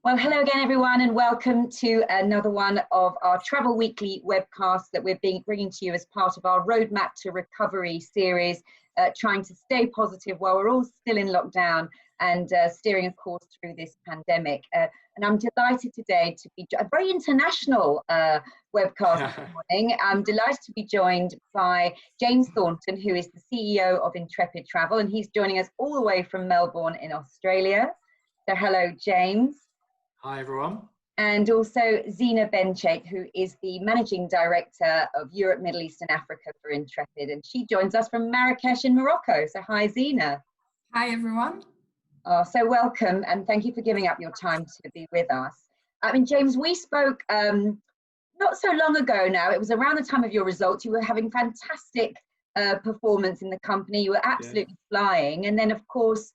Well, hello again, everyone, and welcome to another one of our Travel Weekly webcasts that we're bringing to you as part of our Roadmap to Recovery series, trying to stay positive while we're all still in lockdown and steering, of course, through this pandemic. And I'm delighted today to be a very international webcast this morning. I'm delighted to be joined by James Thornton, who is the CEO of Intrepid Travel, and he's joining us all the way from Melbourne in Australia. So hello, James. Hi, everyone. And also Zina Bencheikh, who is the Managing Director of Europe, Middle East and Africa for Intrepid. And she joins us from Marrakesh in Morocco. So hi, Zina. Hi, everyone. Oh, so welcome. And thank you for giving up your time to be with us. I mean, James, we spoke not so long ago now. It was around the time of your results. You were having fantastic performance in the company. You were absolutely flying. And then, of course,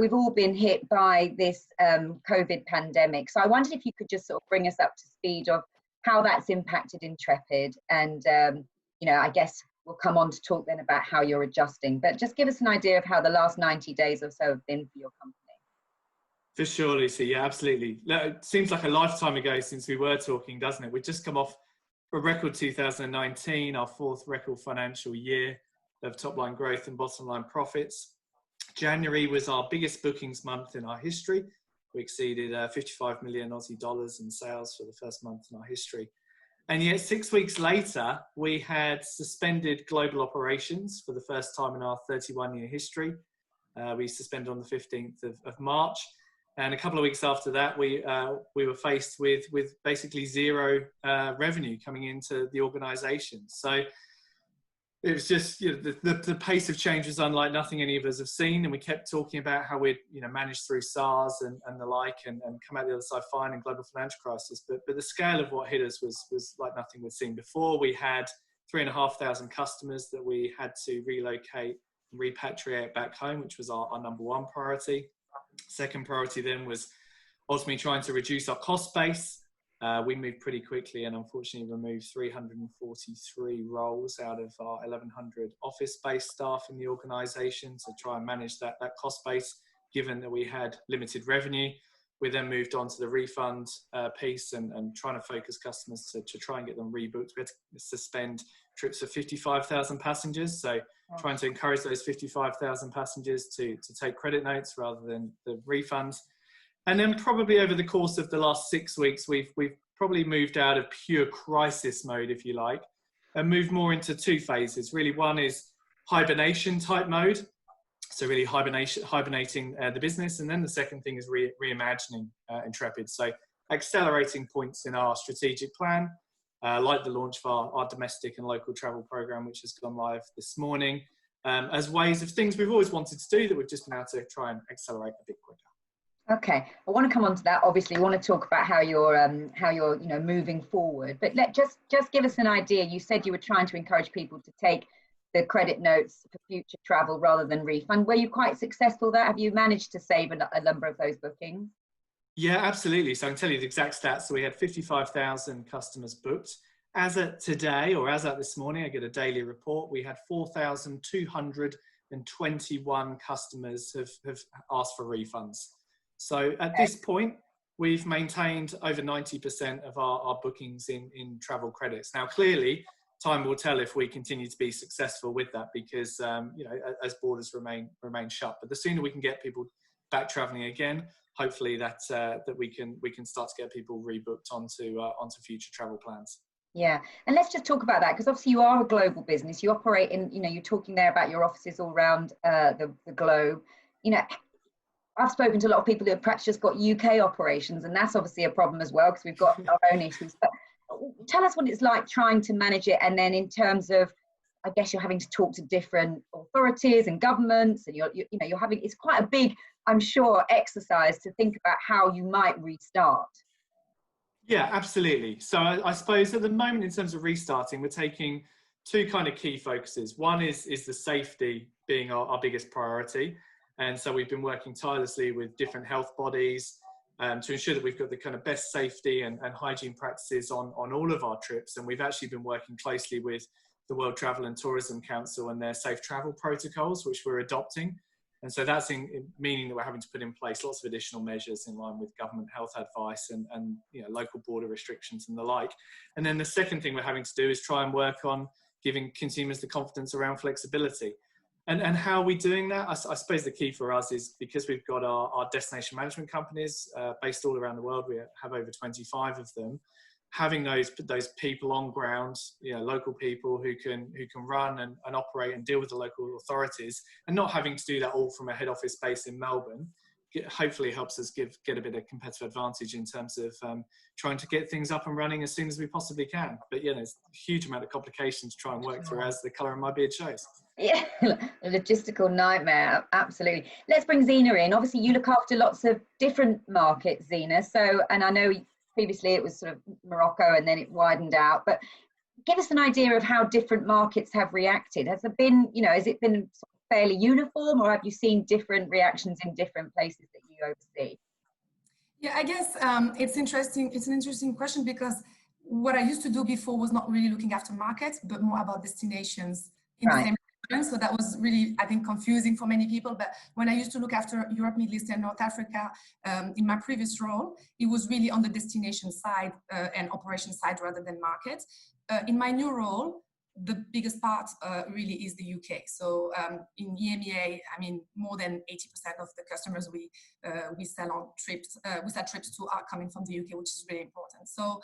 we've all been hit by this COVID pandemic. So I wondered if you could just sort of bring us up to speed of how that's impacted Intrepid. And, I guess we'll come on to talk then about how you're adjusting. But just give us an idea of how the last 90 days or so have been for your company. For sure, Lucy. Yeah, absolutely. It seems like a lifetime ago since we were talking, doesn't it? We've just come off a record 2019, our fourth record financial year of top line growth and bottom line profits. January was our biggest bookings month in our history. We exceeded 55 million Aussie dollars in sales for the first month in our history. And yet 6 weeks later, we had suspended global operations for the first time in our 31-year history. We suspended on the 15th of March. And a couple of weeks after that, we were faced with basically zero revenue coming into the organization. So it was just, the pace of change was unlike nothing any of us have seen. And we kept talking about how we'd, managed through SARS and the like and come out the other side fine in global financial crisis. But the scale of what hit us was like nothing we'd seen before. We had 3,500 customers that we had to relocate and repatriate back home, which was our number one priority. Second priority then was ultimately trying to reduce our cost base. We moved pretty quickly and unfortunately removed 343 roles out of our 1,100 office-based staff in the organisation to try and manage that cost base, given that we had limited revenue. We then moved on to the refund piece and trying to focus customers to try and get them rebooked. We had to suspend trips for 55,000 passengers. So trying to encourage those 55,000 passengers to take credit notes rather than the refunds. And then probably over the course of the last 6 weeks, we've probably moved out of pure crisis mode, if you like, and moved more into two phases. Really, one is hibernation type mode. So really hibernating the business. And then the second thing is reimagining Intrepid. So accelerating points in our strategic plan, like the launch of our domestic and local travel program, which has gone live this morning, as ways of things we've always wanted to do that we've just been able to try and accelerate a bit quicker. Okay, I want to come on to that. Obviously, we want to talk about how you're moving forward. But just give us an idea. You said you were trying to encourage people to take the credit notes for future travel rather than refund. Were you quite successful there? Have you managed to save a number of those bookings? Yeah, absolutely. So I can tell you the exact stats. So we had 55,000 customers booked. As at today, or as at this morning, I get a daily report. We had 4,221 customers have asked for refunds. So at this point, we've maintained over 90% of our bookings in travel credits. Now, clearly, time will tell if we continue to be successful with that because, as borders remain shut. But the sooner we can get people back traveling again, hopefully that we can start to get people rebooked onto future travel plans. Yeah, and let's just talk about that because obviously you are a global business. You operate in, you're talking there about your offices all around the globe. I've spoken to a lot of people who have perhaps just got UK operations, and that's obviously a problem as well because we've got our own issues. But tell us what it's like trying to manage it, and then in terms of, I guess you're having to talk to different authorities and governments, and you're having, it's quite a big, I'm sure, exercise to think about how you might restart. Yeah, absolutely. So I suppose at the moment, in terms of restarting, we're taking two kind of key focuses. One is the safety being our biggest priority. And so we've been working tirelessly with different health bodies to ensure that we've got the kind of best safety and hygiene practices on all of our trips. And we've actually been working closely with the World Travel and Tourism Council and their safe travel protocols, which we're adopting. And so that's meaning that we're having to put in place lots of additional measures in line with government health advice and local border restrictions and the like. And then the second thing we're having to do is try and work on giving consumers the confidence around flexibility. And how are we doing that? I suppose the key for us is because we've got our destination management companies based all around the world. We have over 25 of them. Having those people on ground, local people who can run and operate and deal with the local authorities, and not having to do that all from a head office base in Melbourne, hopefully helps us get a bit of competitive advantage in terms of trying to get things up and running as soon as we possibly can. But there's a huge amount of complications to try and work through, as the colour in my beard shows. Yeah, a logistical nightmare, absolutely. Let's bring Zina in. Obviously, you look after lots of different markets, Zina. So, and I know previously it was sort of Morocco and then it widened out, but give us an idea of how different markets have reacted. Has it been, has it been fairly uniform, or have you seen different reactions in different places that you oversee? Yeah, I guess it's interesting. It's an interesting question, because what I used to do before was not really looking after markets, but more about destinations in the same region. So that was really, I think, confusing for many people. But when I used to look after Europe, Middle East and North Africa in my previous role, it was really on the destination side and operation side rather than markets. In my new role, the biggest part really is the UK. So in EMEA, I mean, more than 80% of the customers we sell on trips, we sell trips to are coming from the UK, which is really important. So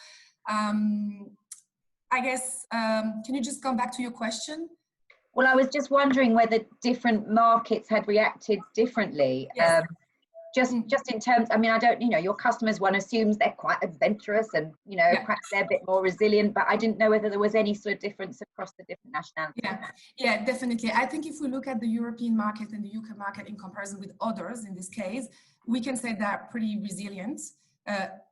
I guess, can you just come back to your question? Well, I was just wondering whether different markets had reacted differently. Yes. Just in terms, I mean, I don't, your customers, one assumes they're quite adventurous and, perhaps they're a bit more resilient, but I didn't know whether there was any sort of difference across the different nationalities. Yeah, definitely. I think if we look at the European market and the UK market in comparison with others, in this case, we can say they're pretty resilient,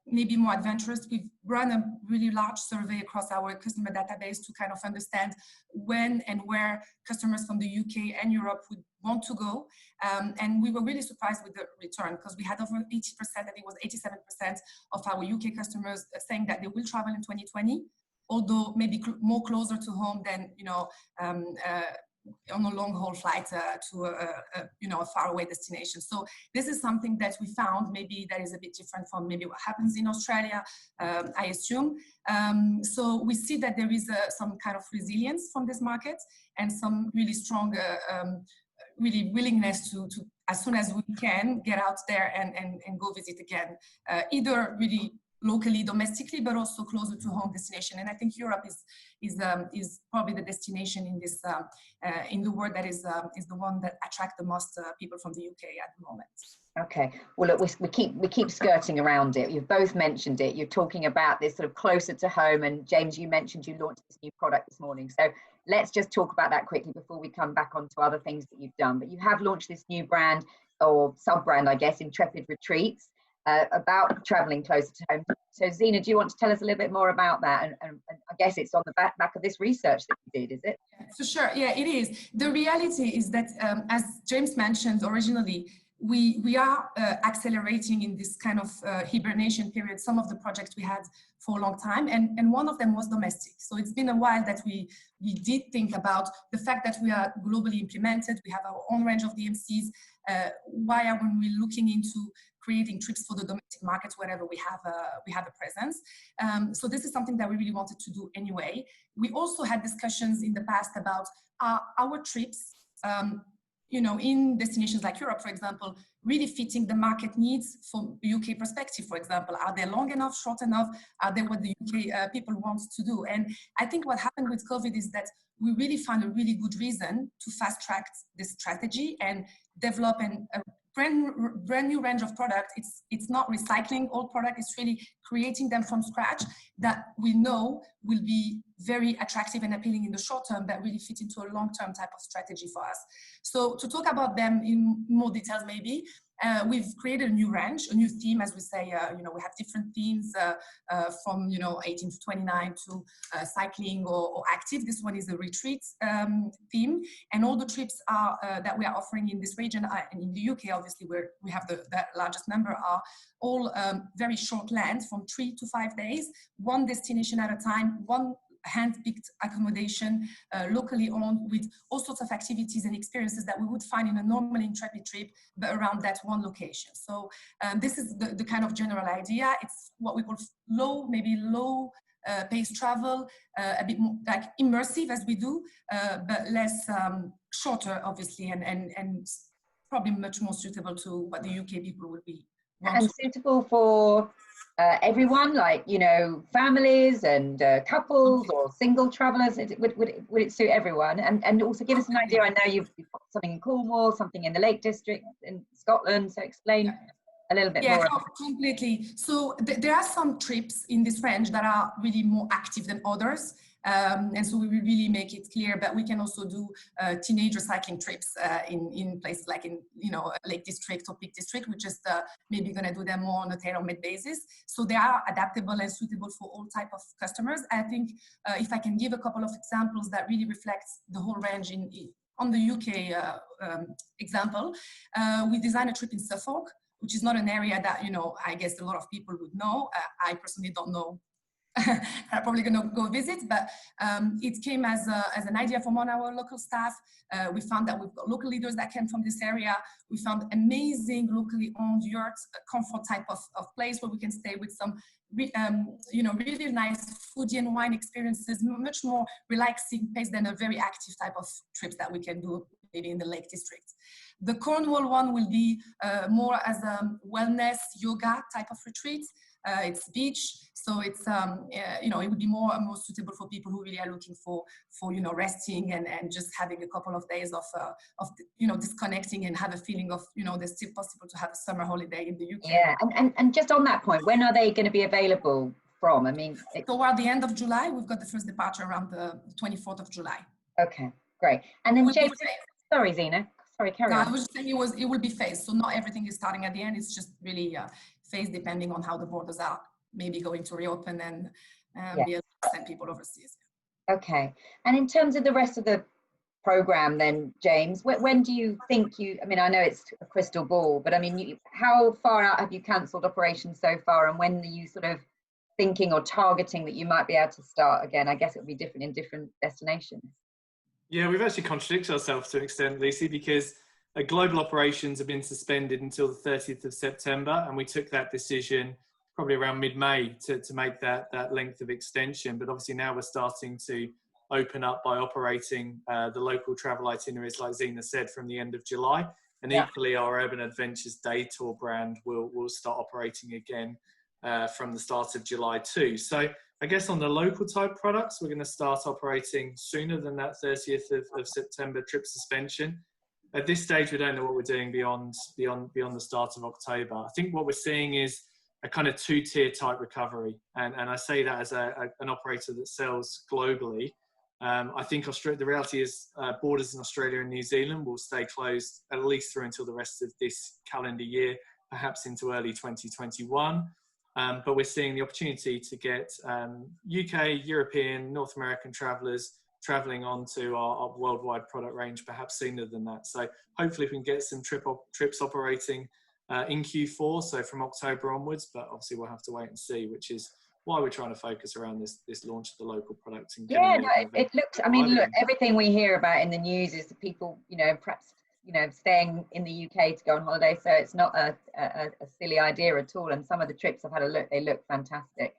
maybe more adventurous. We've run a really large survey across our customer database to kind of understand when and where customers from the UK and Europe would want to go. And we were really surprised with the return, because we had over 80%, I think it was 87% of our UK customers saying that they will travel in 2020, although maybe more closer to home than, on a long haul flight to a faraway destination. So this is something that we found maybe that is a bit different from maybe what happens in Australia, I assume. So we see that there is some kind of resilience from this market and some really strong really willingness to as soon as we can get out there and go visit again, either really locally, domestically, but also closer to home destination. And I think Europe is probably the destination in this in the world that is the one that attracts the most people from the UK at the moment. Okay. Well, look, we keep skirting around it. You've both mentioned it. You're talking about this sort of closer to home, and James, you mentioned you launched this new product this morning. So let's just talk about that quickly before we come back onto other things that you've done. But you have launched this new brand, or sub-brand, I guess, Intrepid Retreats, about traveling closer to home. So Zina, do you want to tell us a little bit more about that? And I guess it's on the back of this research that you did, is it? For sure, yeah, it is. The reality is that, as James mentioned originally, we are accelerating in this kind of hibernation period some of the projects we had for a long time, and one of them was domestic. So it's been a while that we did think about the fact that we are globally implemented, we have our own range of DMCs. Why are we looking into creating trips for the domestic markets wherever we have a presence? So this is something that we really wanted to do anyway. We also had discussions in the past about our trips, in destinations like Europe, for example, really fitting the market needs from a UK perspective, for example. Are they long enough, short enough? Are they what the UK people want to do? And I think what happened with COVID is that we really found a really good reason to fast track this strategy and develop a brand new range of product. It's not recycling old product, it's really creating them from scratch that we know will be very attractive and appealing in the short term, that really fit into a long-term type of strategy for us. So to talk about them in more details, maybe, we've created a new range, a new theme, as we say. We have different themes from 18 to 29 to cycling or active. This one is a retreat theme, and all the trips are that we are offering in this region and in the UK, obviously, where we have the largest number, are all very short length, from 3 to 5 days, one destination at a time, one hand-picked accommodation, locally owned, with all sorts of activities and experiences that we would find in a normal Intrepid trip, but around that one location. So this is the kind of general idea. It's what we call low paced travel, a bit more like immersive as we do, but less shorter, obviously, and probably much more suitable to what the UK people would be. And suitable for everyone, like, you know, families and couples or single travelers. Would it suit everyone? And also give us an idea. I know you've got something in Cornwall, something in the Lake District in Scotland. So explain a little bit more. Completely. So there are some trips in this range that are really more active than others. And so we will really make it clear, but we can also do teenager cycling trips in places like in, you know, Lake District or Peak District. We're just maybe going to do them more on a tailor-made basis. So they are adaptable and suitable for all type of customers. I think if I can give a couple of examples that really reflects the whole range on the UK example, we designed a trip in Suffolk, which is not an area that, you know, I guess a lot of people would know. I personally don't know. I'm probably going to go visit, but it came as an idea from one of our local staff. We found that we've got local leaders that came from this area. We found amazing locally owned yurts, comfort type of place where we can stay with some, you know, really nice foodie and wine experiences, much more relaxing pace than a very active type of trips that we can do maybe in the Lake District. The Cornwall one will be more as a wellness yoga type of retreat. It's beach, so it's you know, it would be more suitable for people who really are looking for you know, resting and just having a couple of days of you know, disconnecting and have a feeling of, you know, there's still possible to have a summer holiday in the UK. Yeah, and just on that point, when are they going to be available from? I mean, toward the end of July. We've got the first departure around the 24th of July. Okay, great. And then James, sorry, Zina. Sorry, carry on. I was just saying it will be phased, so not everything is starting at the end. It's just really phased depending on how the borders are maybe going to reopen and be able to send people overseas. Okay. And in terms of the rest of the program then, James, when do you think I mean, I know it's a crystal ball, but I mean, how far out have you cancelled operations so far, and when are you sort of thinking or targeting that you might be able to start again? I guess it would be different in different destinations. Yeah, we've actually contradicted ourselves to an extent, Lucy, because global operations have been suspended until the 30th of September, and we took that decision probably around mid-May to make that length of extension. But obviously now we're starting to open up by operating the local travel itineraries, like Zina said, from the end of July. And equally, our Urban Adventures Day Tour brand will start operating again from the start of July too. So I guess on the local type products, we're going to start operating sooner than that 30th of September trip suspension. At this stage, we don't know what we're doing beyond the start of October. I think what we're seeing is a kind of two-tier type recovery. And I say that as an operator that sells globally. I think the reality is borders in Australia and New Zealand will stay closed at least through until the rest of this calendar year, perhaps into early 2021. But we're seeing the opportunity to get UK, European, North American travellers travelling onto our worldwide product range perhaps sooner than that. So hopefully we can get some trips operating in Q4, so from October onwards, but obviously we'll have to wait and see, which is why we're trying to focus around this launch of the local product. And it looks, I mean, look, everything we hear about in the news is people, you know, perhaps, you know, staying in the UK to go on holiday. So it's not a silly idea at all. And some of the trips I've had a look, they look fantastic.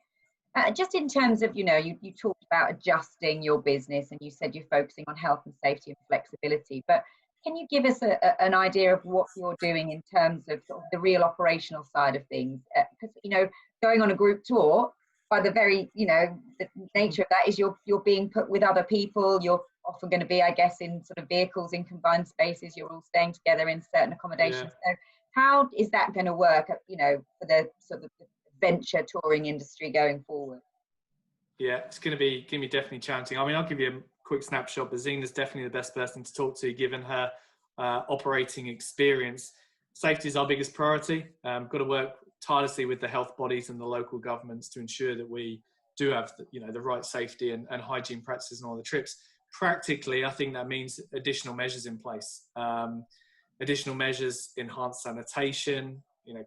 Just in terms of, you know, you talked about adjusting your business and you said you're focusing on health and safety and flexibility, but can you give us an idea of what you're doing in terms of, sort of the real operational side of things? Because, you know, going on a group tour, by the very, you know, the nature of that is you're being put with other people. You're often going to be, I guess, in sort of vehicles in combined spaces. You're all staying together in certain accommodations. So how is that going to work, you know, for the sort of venture touring industry going forward? Yeah, it's going to be definitely challenging. I mean, I'll give you a quick snapshot, but Zina's definitely the best person to talk to, given her operating experience. Safety is our biggest priority. Got to work tirelessly with the health bodies and the local governments to ensure that we do have the right safety and hygiene practices on all the trips. Practically, I think that means additional measures in place. Additional measures, enhanced sanitation,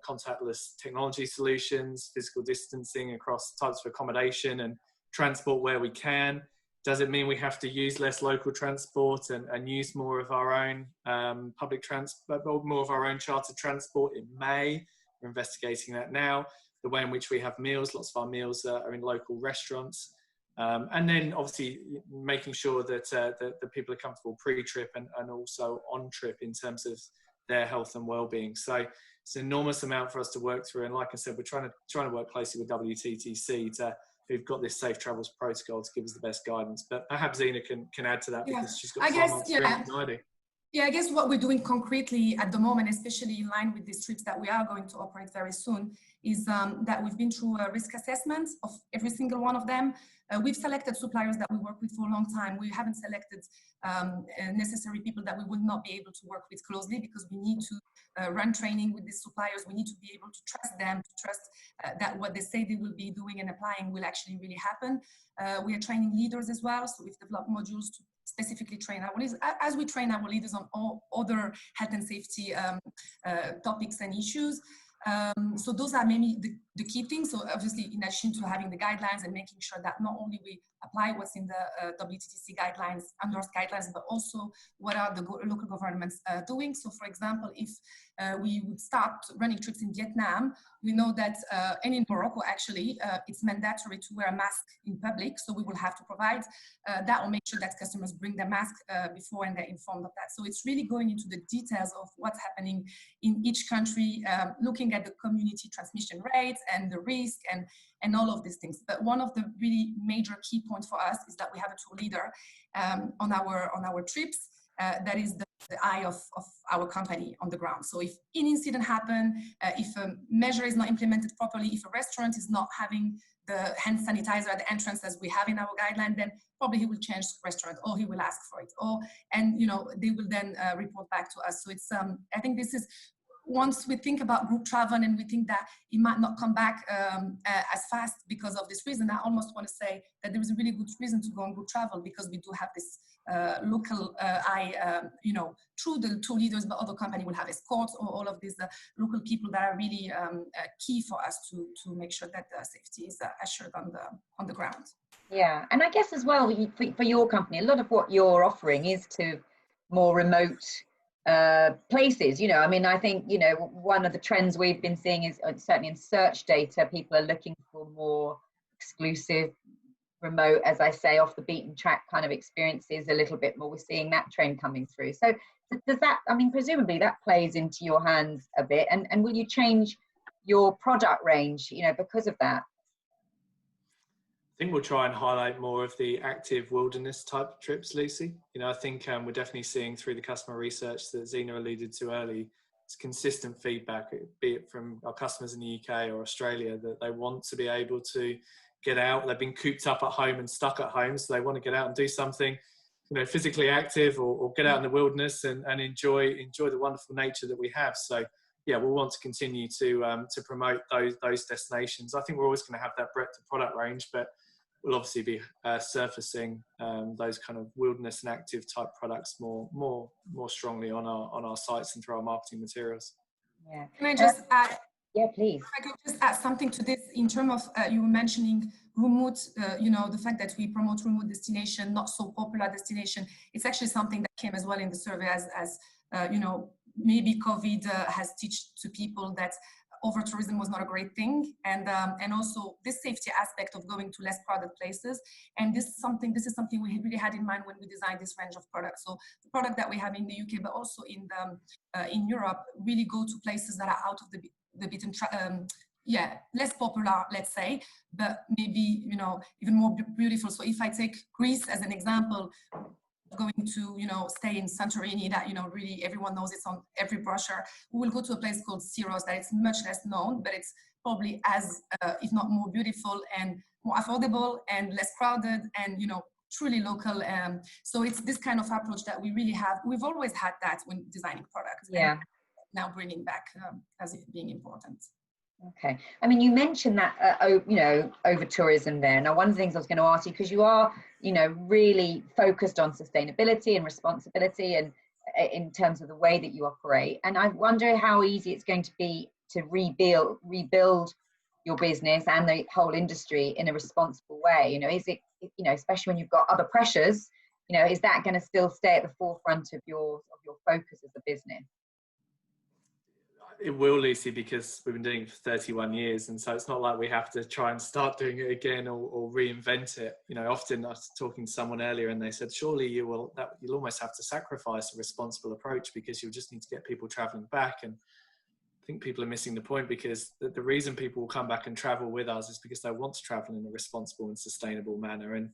contactless technology solutions, physical distancing across types of accommodation, and transport where we can. Does it mean we have to use less local transport and use more of our own public transport, more of our own chartered transport? It may. We're investigating that now. The way in which we have meals, lots of our meals are in local restaurants. And then obviously making sure that the people are comfortable pre-trip and also on trip in terms of their health and well-being. So it's an enormous amount for us to work through. And like I said, we're trying to work closely with WTTC who've got this safe travels protocol to give us the best guidance. But perhaps Zina can add to that because she's got far more experience than I do. Yeah, I guess what we're doing concretely at the moment, especially in line with these trips that we are going to operate very soon, is that we've been through a risk assessment of every single one of them. We've selected suppliers that we work with for a long time. We haven't selected necessary people that we will not be able to work with closely, because we need to run training with these suppliers. We need to be able to trust them, to trust that what they say they will be doing and applying will actually really happen. We are training leaders as well, so we've developed modules to specifically train our leaders, as we train our leaders on all other health and safety topics and issues. So those are maybe the key things. So obviously, in addition to having the guidelines and making sure that not only we apply what's in the WTTC guidelines, endorsed guidelines, but also what are the local governments doing. So for example, if we would start running trips in Vietnam, we know that, and in Morocco actually, it's mandatory to wear a mask in public. So we will have to provide that, or make sure that customers bring their mask before and they're informed of that. So it's really going into the details of what's happening in each country, looking at the community transmission rates and the risk and all of these things. But one of the really major key points for us is that we have a tour leader on our trips that is the eye of our company on the ground. So if an incident happens, if a measure is not implemented properly, if a restaurant is not having the hand sanitizer at the entrance as we have in our guideline, then probably he will change the restaurant, or he will ask for it, and they will then report back to us. So it's I think this is, once we think about group travel and we think that it might not come back as fast because of this reason, I almost want to say that there is a really good reason to go on group travel, because we do have this local eye, through the tour leaders, but other company will have escorts, or all of these local people that are really key for us to make sure that safety is assured on the ground. Yeah, and I guess as well, for your company, a lot of what you're offering is to more remote places. I mean, I think, one of the trends we've been seeing is, certainly in search data, people are looking for more exclusive, remote, as I say, off the beaten track kind of experiences a little bit more. We're seeing that trend coming through. So does that, I mean, presumably that plays into your hands a bit, and will you change your product range, because of that? I think we'll try and highlight more of the active wilderness type of trips, Lucy. I think we're definitely seeing through the customer research that Zina alluded to early, it's consistent feedback, be it from our customers in the UK or Australia, that they want to be able to get out. They've been cooped up at home and stuck at home, so they want to get out and do something, physically active, or get out in the wilderness and enjoy the wonderful nature that we have. So yeah, we'll want to continue to promote those destinations. I think we're always going to have that breadth of product range, but we'll obviously be surfacing those kind of wilderness and active type products more strongly on our sites and through our marketing materials. Yeah. Can I just add? Yeah, please. I could just add something to this in terms of you were mentioning remote, the fact that we promote remote destination, not so popular destination. It's actually something that came as well in the survey as maybe COVID has taught to people that over-tourism was not a great thing, and also this safety aspect of going to less crowded places. And this is something we really had in mind when we designed this range of products. So the product that we have in the UK, but also in Europe, really go to places that are out of the beaten less popular, let's say, but maybe even more beautiful. So if I take Greece as an example, going to stay in Santorini, that really everyone knows, it's on every brochure. We will go to a place called Syros that is much less known, but it's probably as if not more beautiful and more affordable and less crowded and truly local. So it's this kind of approach that we really have. We've always had that when designing products. Yeah. And now bringing back as it being important. Okay. I mean, you mentioned that, over tourism there. Now, one of the things I was going to ask you, because you are, really focused on sustainability and responsibility and in terms of the way that you operate. And I wonder how easy it's going to be to rebuild your business and the whole industry in a responsible way? You know, is it, you know, especially when you've got other pressures, you know, is that going to still stay at the forefront of your focus as a business? It will, Lucy, because we've been doing it for 31 years, and so it's not like we have to try and start doing it again or reinvent it. You know, often I was talking to someone earlier and they said, surely you'll almost have to sacrifice a responsible approach because you'll just need to get people traveling back. And I think people are missing the point, because the reason people will come back and travel with us is because they want to travel in a responsible and sustainable manner. And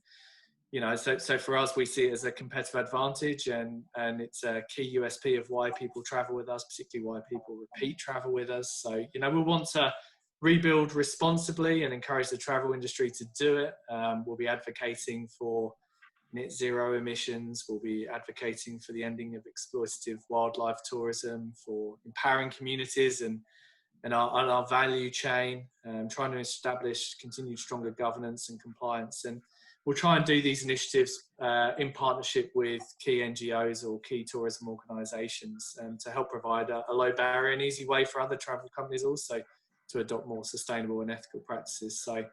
you know, so for us, we see it as a competitive advantage, and it's a key USP of why people travel with us, particularly why people repeat travel with us. So, you know, we want to rebuild responsibly and encourage the travel industry to do it. We'll be advocating for net zero emissions. We'll be advocating for the ending of exploitative wildlife tourism, for empowering communities and our value chain, trying to establish continued stronger governance and compliance. And we'll try and do these initiatives in partnership with key NGOs or key tourism organisations, to help provide a low barrier and easy way for other travel companies also to adopt more sustainable and ethical practices. So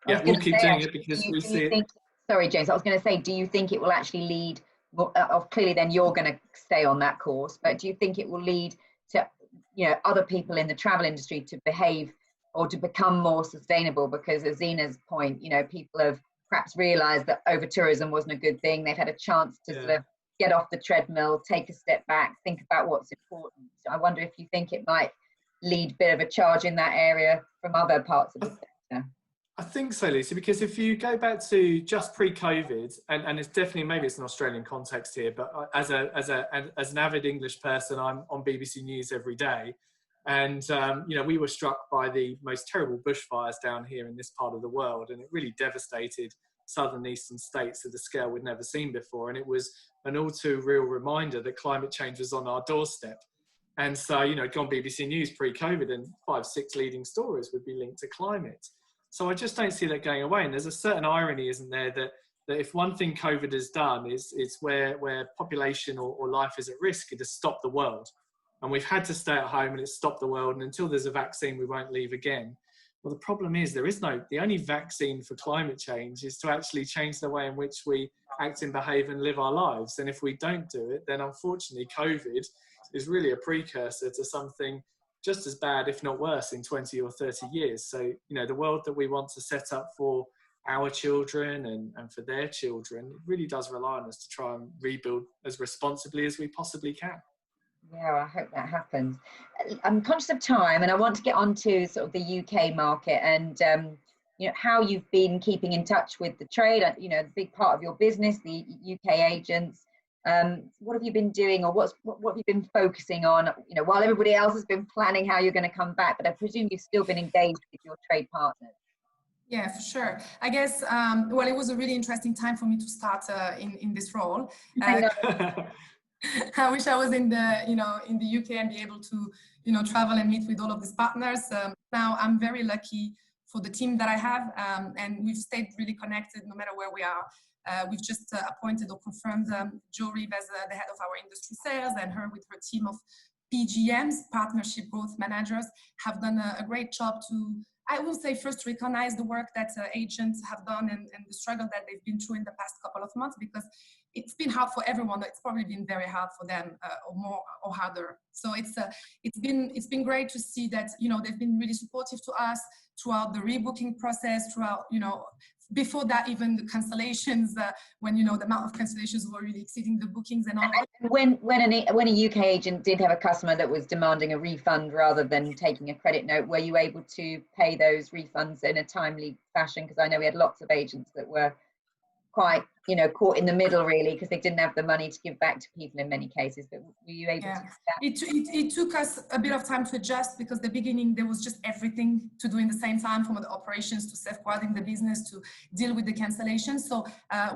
yeah, we'll keep doing it because we see it. Sorry, James, I was going to say, do you think it will actually lead, clearly then you're going to stay on that course, but do you think it will lead to, you know, other people in the travel industry to behave or to become more sustainable? Because as Zina's point, you know, people have perhaps realised that over-tourism wasn't a good thing. They've had a chance to sort of get off the treadmill, take a step back, think about what's important. So I wonder if you think it might lead a bit of a charge in that area from other parts of the sector. I think so, Lucy, because if you go back to just pre-COVID, and it's definitely, maybe it's an Australian context here, but as an avid English person, I'm on BBC News every day. And, you know, we were struck by the most terrible bushfires down here in this part of the world. And it really devastated southern eastern states at a scale we'd never seen before. And it was an all too real reminder that climate change was on our doorstep. And so, you know, go on BBC News pre-COVID and 5-6 leading stories would be linked to climate. So I just don't see that going away. And there's a certain irony, isn't there, that if one thing COVID has done is where population or life is at risk, it has stopped the world. And we've had to stay at home and it's stopped the world. And until there's a vaccine, we won't leave again. Well, the problem is the only vaccine for climate change is to actually change the way in which we act and behave and live our lives. And if we don't do it, then unfortunately COVID is really a precursor to something just as bad, if not worse, in 20 or 30 years. So, you know, the world that we want to set up for our children and for their children, it really does rely on us to try and rebuild as responsibly as we possibly can. Yeah, I hope that happens. I'm conscious of time and I want to get on to sort of the UK market and, you know, how you've been keeping in touch with the trade, you know, the big part of your business, the UK agents. What have you been doing, or what have you been focusing on, you know, while everybody else has been planning how you're going to come back, but I presume you've still been engaged with your trade partners. Yeah, for sure. I guess, well, it was a really interesting time for me to start in this role. I wish I was in the UK and be able to, you know, travel and meet with all of these partners. Now I'm very lucky for the team that I have, and we've stayed really connected no matter where we are. We've just appointed or confirmed Jo Reeve as the head of our industry sales, and her with her team of PGMs, Partnership Growth Managers, have done a great job to, I will say, first recognize the work that agents have done and the struggle that they've been through in the past couple of months, because it's been hard for everyone. It's probably been very hard for them, or more or harder. So it's been great to see that, you know, they've been really supportive to us throughout the rebooking process, throughout, you know, before that, even the cancellations, when, you know, the amount of cancellations were really exceeding the bookings and all. When a UK agent did have a customer that was demanding a refund rather than taking a credit note, were you able to pay those refunds in a timely fashion? Because I know we had lots of agents that were quite, you know, caught in the middle really, because they didn't have the money to give back to people in many cases. But were you able to do that? It took us a bit of time to adjust, because the beginning there was just everything to do in the same time, from the operations to safeguarding the business to deal with the cancellations. So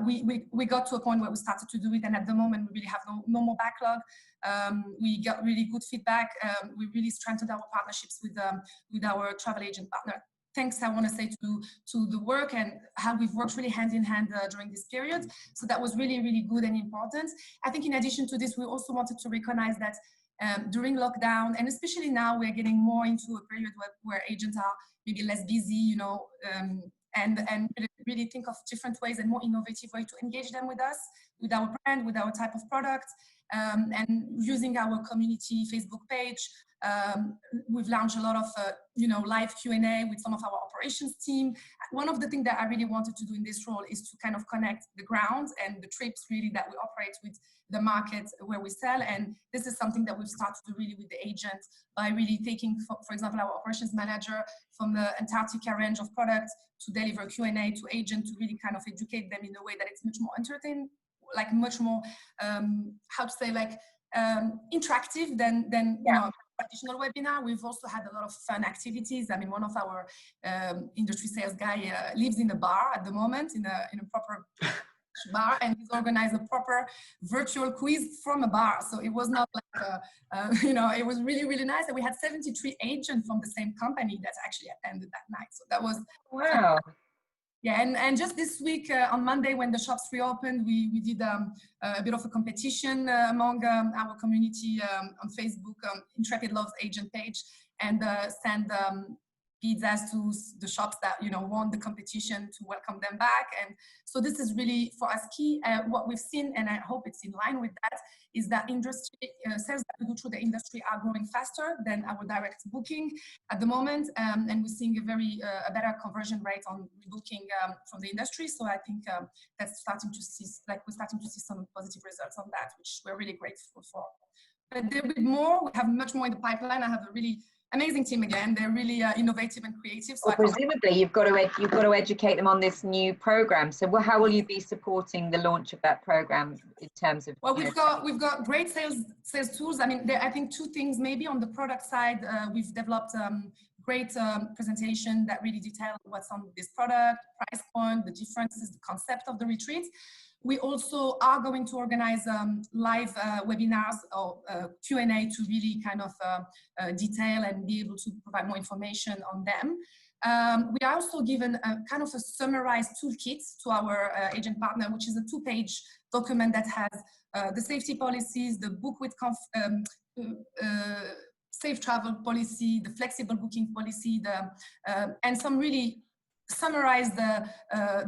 we got to a point where we started to do it, and at the moment we really have no more backlog. We got really good feedback. We really strengthened our partnerships with our travel agent partner. Thanks, I want to say, to the work and how we've worked really hand in hand during this period. So that was really, really good and important. I think in addition to this, we also wanted to recognize that during lockdown, and especially now, we're getting more into a period where agents are maybe less busy, you know, and really think of different ways and more innovative way to engage them with us, with our brand, with our type of product, and using our community Facebook page. We've launched a lot of, you know, live Q&A with some of our operations team. One of the things that I really wanted to do in this role is to kind of connect the ground and the trips really that we operate with the market where we sell. And this is something that we've started to really with the agents by really taking, for example, our operations manager from the Antarctica range of products to deliver Q&A to agents to really kind of educate them in a way that it's much more entertaining, like much more, how to say, like interactive than you know, traditional webinar. We've also had a lot of fun activities. I mean, one of our industry sales guy lives in a bar at the moment, in a proper bar, and he's organized a proper virtual quiz from a bar. So it was not like, you know, it was really, really nice. And we had 73 agents from the same company that actually attended that night. So that was wow. Yeah, and just this week on Monday when the shops reopened, we did a bit of a competition among our community on Facebook, Intrepid Loves Agent page, and send pizzas to the shops that, you know, won the competition to welcome them back. And so this is really for us key. What we've seen, and I hope it's in line with that, is that industry sales that we do through the industry are growing faster than our direct booking at the moment, and we're seeing a better conversion rate on rebooking from the industry. So I think that's starting to see, like, we're starting to see some positive results on that, which we're really grateful for. But there will be more. We have much more in the pipeline. I have a really amazing team again. They're really innovative and creative. So well, presumably you've got to educate them on this new program. So how will you be supporting the launch of that program in terms of? Well, we've got great sales tools. I mean, I think two things. Maybe on the product side, we've developed great presentation that really detail what's on this product, price point, the differences, the concept of the retreat. We also are going to organize live webinars or Q&A to really kind of detail and be able to provide more information on them. We are also given a kind of a summarized toolkit to our agent partner, which is a 2-page document that has the safety policies, the book with safe travel policy, the flexible booking policy, and some really summarize the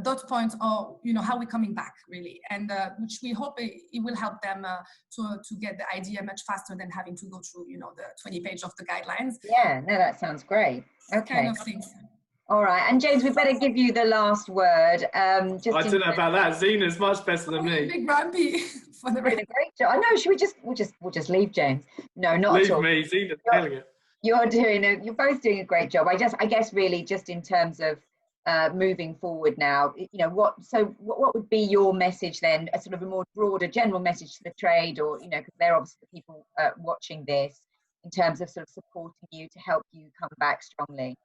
dot points or, you know, how we're coming back really, and which we hope it will help them to get the idea much faster than having to go through, you know, the 20 page of the guidelines. Yeah, no, that sounds great. Okay. Kind of things. All right, and James, we better give you the last word. I don't know about that. Zina's much better than me. Big grumpy for the doing a great job. I know. Should we'll just leave James? No, not at all. Leave me. Zina's killing it. You're both doing a great job. I guess really just in terms of moving forward now, you know, what would be your message then, a sort of a more broader general message to the trade, or, you know, because they're obviously the people watching this, in terms of sort of supporting you to help you come back strongly?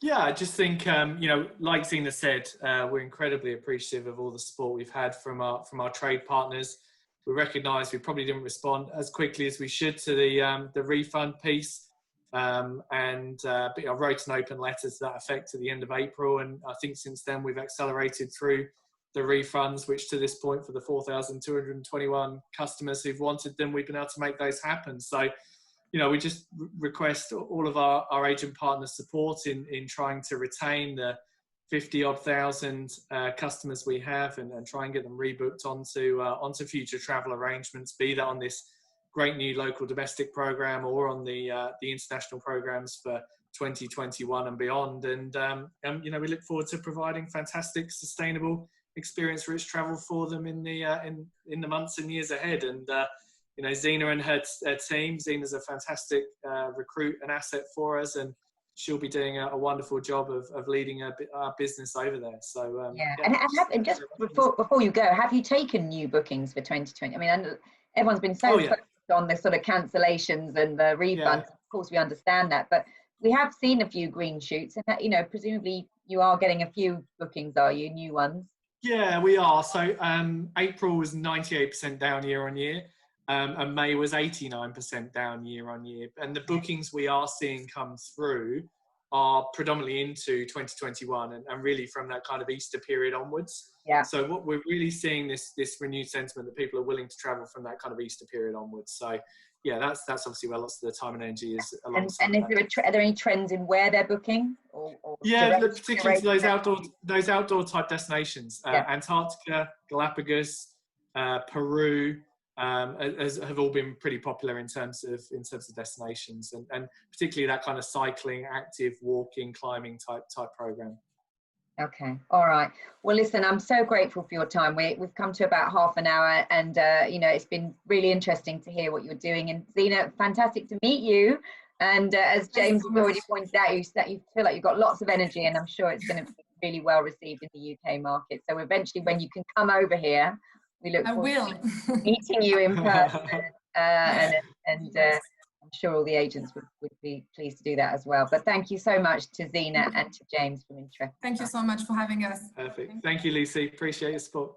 Yeah, I just think, you know, like Zina said, we're incredibly appreciative of all the support we've had from our trade partners. We recognise we probably didn't respond as quickly as we should to the refund piece. And I wrote an open letter to that effect at the end of April, and I think since then we've accelerated through the refunds, which to this point, for the 4,221 customers who've wanted them, we've been able to make those happen. So, you know, we just request all of our agent partners' support in trying to retain the 50-odd thousand customers we have, and try and get them rebooked onto future travel arrangements, be that on this great new local domestic program or on the international programs for 2021 and beyond. And you know, we look forward to providing fantastic, sustainable, experience-rich travel for them in the months and years ahead. And you know, Zina and her team. Zina's a fantastic recruit and asset for us, and she'll be doing a wonderful job of leading our business over there. So yeah. And just before you go, have you taken new bookings for 2020? I mean, everyone's been so focused on the sort of cancellations and the refunds. Yeah. Of course, we understand that, but we have seen a few green shoots, and you know, presumably you are getting a few bookings, are you, new ones? Yeah, we are. So April was 98% down year on year, and May was 89% down year on year. And the bookings we are seeing come through are predominantly into 2021, and really from that kind of Easter period onwards. Yeah. So what we're really seeing this renewed sentiment that people are willing to travel from that kind of Easter period onwards. So, yeah, that's obviously where lots of the time and energy is. And is there are there any trends in where they're booking? Or yeah, particularly to those outdoor type destinations, Antarctica, Galapagos, Peru. Have all been pretty popular in terms of destinations, and particularly that kind of cycling, active walking, climbing type program. Okay, all right. Well, listen, I'm so grateful for your time. We've come to about half an hour, and you know, it's been really interesting to hear what you're doing. And Zina, fantastic to meet you. And as James has already pointed out, you feel like you've got lots of energy, and I'm sure it's going to be really well received in the UK market. So eventually, when you can come over here, we look forward to meeting you in person. And I'm sure all the agents would be pleased to do that as well. But thank you so much to Zina and to James from Intrepid. Thank you so much for having us. Perfect. Thank you, Lucy. Appreciate your support.